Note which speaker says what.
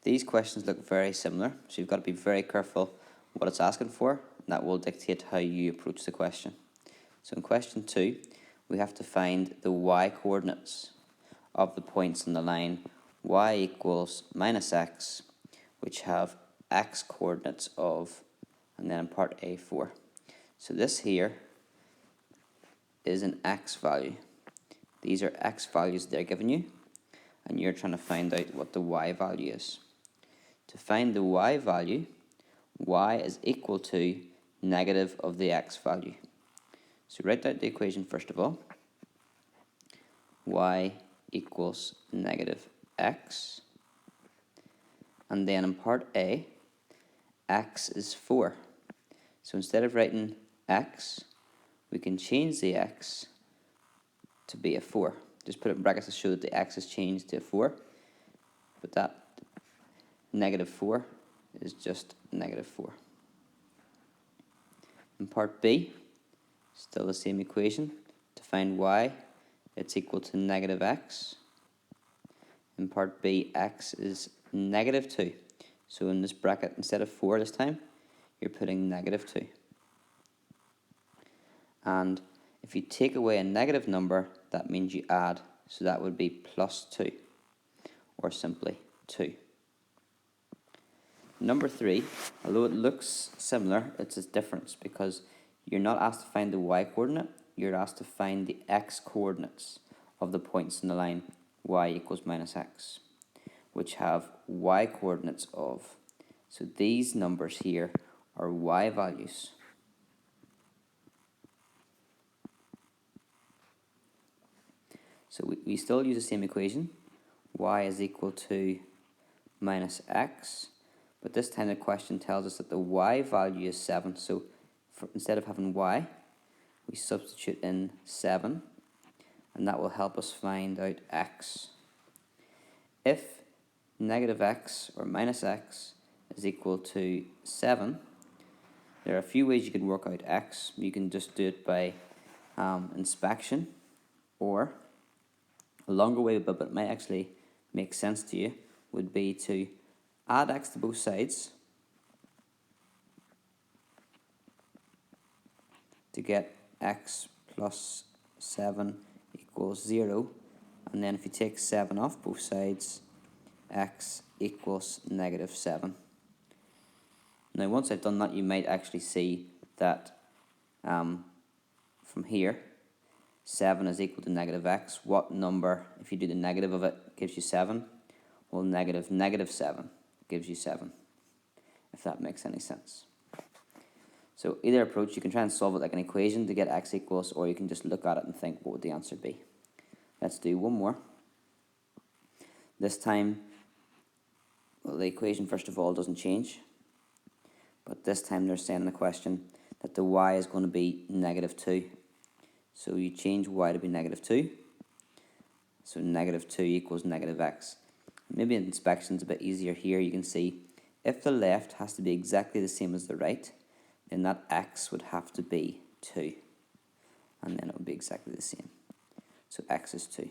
Speaker 1: These questions look very similar, so you've got to be very careful what it's asking for, and that will dictate how you approach the question. So in question 2, we have to find the y coordinates of the points on the line y equals minus x, which have x coordinates of, and then in part A, 4. So this here is an x value. These are x values they're giving you, and you're trying to find out what the y value is. To find the y value, y is equal to negative of the x value. So write out the equation first of all. Y equals negative x. And then in part A, x is 4. So instead of writing x, we can change the x to be a 4. Just put it in brackets to show that the x is changed to a 4. But that negative 4 is just negative 4. In part B, still the same equation. To find y, it's equal to negative x. In part B, x is negative 2. So in this bracket, instead of 4 this time, you're putting negative 2. And if you take away a negative number, that means you add. So that would be plus 2, or simply 2. Number 3, although it looks similar, it's a difference because you're not asked to find the y coordinate, you're asked to find the x coordinates of the points in the line y equals minus x, which have y coordinates of. So these numbers here are y values. So we still use the same equation. Y is equal to minus x. But this time the question tells us that the y value is 7. So instead of having y, we substitute in 7. And that will help us find out x. If negative x or minus x is equal to 7, there are a few ways you can work out x. You can just do it by inspection, or a longer way, but it might actually make sense to you, would be to add x to both sides to get x plus 7 equals 0. And then if you take 7 off both sides, x equals negative 7. Now once I've done that, you might actually see that from here, 7 is equal to negative x. What number, if you do the negative of it, gives you 7? Well, negative 7 gives you 7, if that makes any sense. So either approach, you can try and solve it like an equation to get x equals, or you can just look at it and think, what would the answer be? Let's do one more. This time, well, the equation first of all doesn't change, but this time they're saying in the question that the y is going to be negative 2. So you change y to be negative 2. So negative 2 equals negative x. Maybe inspection's a bit easier here. You can see if the left has to be exactly the same as the right, then that x would have to be 2. And then it would be exactly the same. So x is 2.